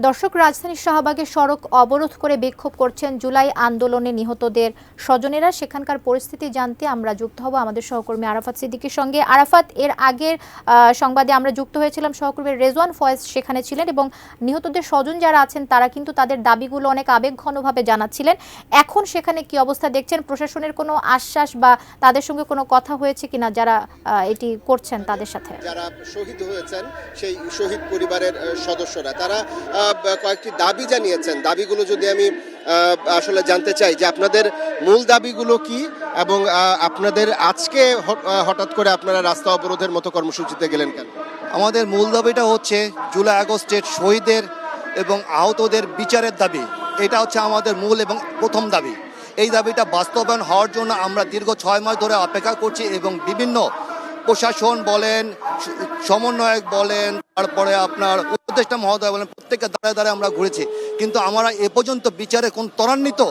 দর্শক, রাজধানীর শাহবাগে সড়ক অবরোধ করে বিক্ষোভ করছেন জুলাই আন্দোলনে নিহতদের স্বজনেরা। সেখানকার পরিস্থিতি জানতে আমরা যুক্ত হব আমাদের সহকর্মী আরাফাত সিদ্দিকীর সঙ্গে। আরাফাত, এর আগের সংবাদে আমরা যুক্ত হয়েছিলাম, সহকর্মী রেজওয়ান ফয়েজ সেখানে ছিলেন এবং নিহতদের স্বজন যারা আছেন তারা কিন্তু তাদের দাবিগুলো অনেক আবেগঘনভাবে জানাচ্ছিলেন। এখন সেখানে কি অবস্থা দেখছেন? প্রশাসনের কোনো আশ্বাস বা তাদের সঙ্গে কোনো কথা হয়েছে কিনা যারা এটি করছেন তাদের সাথে? যারা শহীদ হয়েছেন সেই শহীদ পরিবারের সদস্যরা তারা কয়েকটি দাবি জানিয়েছেন। দাবিগুলো যদি আমি আসলে জানতে চাই যে আপনাদের মূল দাবিগুলো কি, এবং আপনাদের আজকে হঠাৎ করে আপনারা রাস্তা অবরোধের মতো কর্মসূচিতে গেলেন কেন? আমাদের মূল দাবিটা হচ্ছে জুলাই আগস্টের শহীদদের এবং আহতদের বিচারের দাবি। এটা হচ্ছে আমাদের মূল এবং প্রথম দাবি। এই দাবিটা বাস্তবায়ন হওয়ার জন্য আমরা দীর্ঘ 6 মাস ধরে অপেক্ষা করছি এবং বিভিন্ন প্রশাসন বলেন, সমন্বয়ক বলেন, তারপরে আপনার উপদেষ্টা মহোদয় বলেন, প্রত্যেককে দাঁড়ায় দাঁড়ায় আমরা ঘুরেছি, কিন্তু আমরা এ পর্যন্ত বিচারে কোন ত্বরান্বিত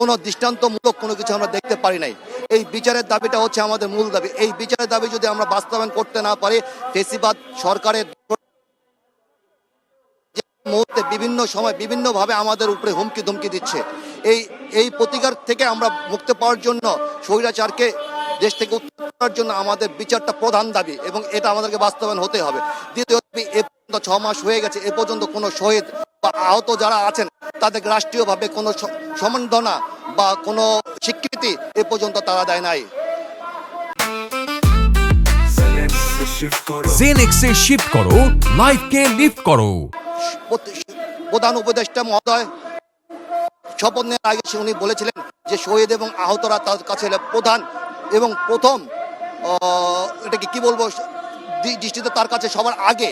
কোনো দৃষ্টান্তমূলক কোনো কিছু আমরা দেখতে পারি নাই। এই বিচারের দাবিটা হচ্ছে আমাদের মূল দাবি। এই বিচারের দাবি যদি আমরা বাস্তবায়ন করতে না পারি, ফেসিবাদ সরকারের মুহূর্তে বিভিন্ন সময় বিভিন্নভাবে আমাদের উপরে হুমকি ধমকি দিচ্ছে। এই প্রতিকার থেকে আমরা মুক্তি পাওয়ার জন্য, স্বৈরাচারকে দেশ থেকে উত্তর করার জন্য আমাদের বিচারটা প্রধান দাবি এবং এটা আমাদেরকে বাস্তবায়ন হতে হবে। দ্বিতীয় দাবি, এ পর্যন্ত 6 মাস হয়ে গেছে, এ পর্যন্ত কোনো শহীদ বা আহত যারা আছেন তাদেরকে রাষ্ট্রীয়ভাবে কোনো সম্মাননা বা কোনো স্বীকৃতি এ পর্যন্ত তারা দেয় নাই। জেনেক্সে শিফট করো, লাইফকে লিফট করো। প্রধান উপদেষ্টা মহোদয় শপথ নেওয়ার আগে উনি বলেছিলেন যে শহীদ এবং আহতরা তার কাছে প্রধান এবং প্রথম, এটাকে কি বলবো, দৃষ্টিতে তার কাছে সবার আগে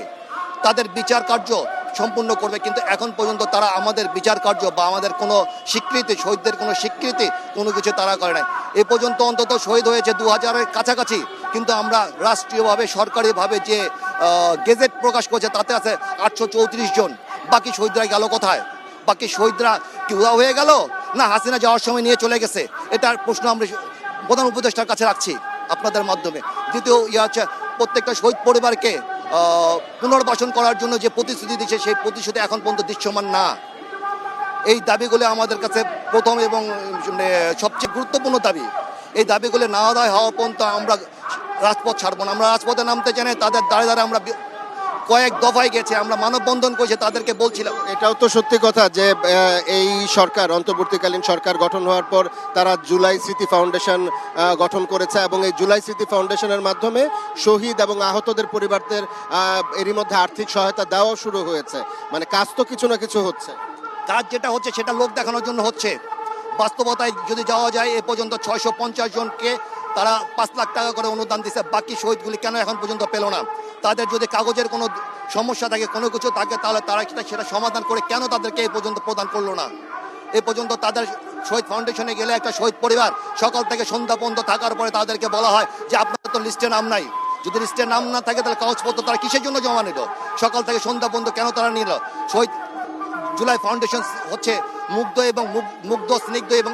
তাদের বিচার কার্য সম্পূর্ণ করবে। কিন্তু এখন পর্যন্ত তারা আমাদের বিচার কার্য বা আমাদের কোনো স্বীকৃতি, শহীদদের কোনো স্বীকৃতি কোনো কিছু তারা করে নাই। এ পর্যন্ত অন্তত শহীদ হয়েছে 2000-এর কাছাকাছি, কিন্তু আমরা রাষ্ট্রীয়ভাবে সরকারিভাবে যে গেজেট প্রকাশ করেছে তাতে আছে 834 জন। বাকি শহীদরা গেল কোথায়? বাকি শহীদরা কি উদা হয়ে গেল, না হাসিনা যাওয়ার সময় নিয়ে চলে গেছে? এটার প্রশ্ন আমরা প্রধান উপদেষ্টার কাছে রাখছি আপনাদের মাধ্যমে। দ্বিতীয় হচ্ছে, প্রত্যেকটা শহীদ পরিবারকে পুনর্বাসন করার জন্য যে প্রতিশ্রুতি দিচ্ছে সেই প্রতিশ্রুতি এখন পর্যন্ত দৃশ্যমান না। এই দাবিগুলো আমাদের কাছে প্রথম এবং সবচেয়ে গুরুত্বপূর্ণ দাবি। এই দাবিগুলো না আদায় হওয়া পর্যন্ত আমরা রাজপথ ছাড়বো না। আমরা রাজপথে নামতে চাই না। তাদের দাঁড়ে দাঁড়ে আমরা কয়েক দফায় গেছে, আমরা মানববন্ধন করেছি, তাদেরকে বলছিলাম। এটাও তো সত্যি কথা যে এই সরকার, অন্তর্বর্তীকালীন সরকার গঠন হওয়ার পর তারা জুলাই স্মৃতি ফাউন্ডেশন গঠন করেছে এবং এই জুলাই স্মৃতি ফাউন্ডেশনের মাধ্যমে শহীদ এবং আহতদের পরিবারদের এরই মধ্যে আর্থিক সহায়তা দেওয়া শুরু হয়েছে। মানে কাজ তো কিছু না কিছু হচ্ছে। কাজ যেটা হচ্ছে সেটা লোক দেখানোর জন্য হচ্ছে। বাস্তবতায় যদি যাওয়া যায়, এ পর্যন্ত 650 জনকে তারা 5 লাখ টাকা করে অনুদান দিচ্ছে। বাকি শহীদগুলি কেন এখন পর্যন্ত পেল না? তাদের যদি কাগজের কোনো সমস্যা থাকে, কোনো কিছু থাকে, তাহলে তারা সেটা সমাধান করে কেন তাদেরকে এই পর্যন্ত প্রদান করলো না? এ পর্যন্ত তাদের শহীদ ফাউন্ডেশনে গেলে একটা শহীদ পরিবার সকাল থেকে সন্ধ্যা পর্যন্ত থাকার পরে তাদেরকে বলা হয় যে আপনার তো লিস্টে নাম নাই। যদি লিস্টে নাম না থাকে তাহলে কাগজপত্র তারা কিসের জন্য জমা নিল? সকাল থেকে সন্ধ্যা পর্যন্ত কেন তারা নিল? শহীদ জুলাই ফাউন্ডেশন হচ্ছে মুগ্ধ এবং মুগ্ধ স্নিগ্ধ এবং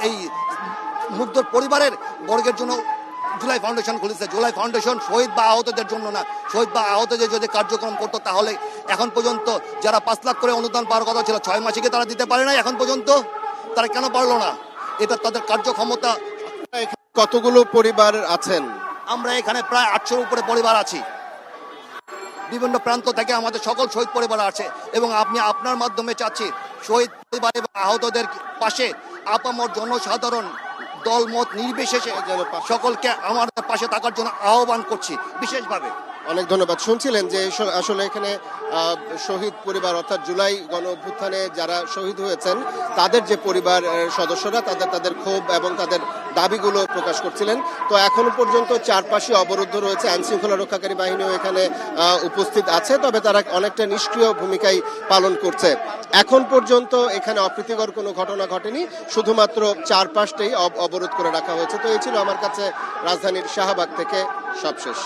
এই মুগ্ধর পরিবারের বর্গের জন্য জুলাই ফাউন্ডেশন খুলেছে। জুলাই ফাউন্ডেশন শহীদ বা আহতদের জন্য না। শহীদ বা আহতদের যদি কার্যক্রম করতো তাহলে এখন পর্যন্ত যারা 5 লাখ করে অনুদান পাওয়ার কথা ছিল, 6 মাসে তারা দিতে পারে না। এখন পর্যন্ত তারা কেন পারলো না? এটা তাদের কার্যক্ষমতা। কতগুলো পরিবার আছেন? আমরা এখানে প্রায় 800-এর উপরে পরিবার আছি। বিভিন্ন প্রান্ত থেকে আমাদের সকল শহীদ পরিবার আছে এবং আপনি আপনার মাধ্যমে চাচ্ছি শহীদ পরিবার এবং আহতদের পাশে আপামর জনসাধারণ দলমত নির্বিশেষে সকলকে আমাদের পাশে থাকার জন্য আহ্বান করছি বিশেষভাবে। অনেক ধন্যবাদ। শুনছিলেন যে আসলে এখানে শহীদ পরিবার অর্থাৎ জুলাই গণ অভ্যুত্থানে যারা শহীদ হয়েছেন তাদের যে পরিবার সদস্যরা তাদের ক্ষোভ এবং তাদের দাবিগুলো প্রকাশ করছিলেন। তো এখনো পর্যন্ত চারপাশে অবরুদ্ধ রয়েছে। আইনশৃঙ্খলা রক্ষাকারী বাহিনীও এখানে উপস্থিত আছে, তবে তারা অনেকটা নিষ্ক্রিয় ভূমিকাই পালন করছে। এখন পর্যন্ত এখানে অপ্রীতিকর কোনো ঘটনা ঘটেনি, শুধুমাত্র চারপাশটাই অবরোধ করে রাখা হয়েছে। তো এই ছিল আমার কাছে রাজধানীর শাহবাগ থেকে সবশেষ।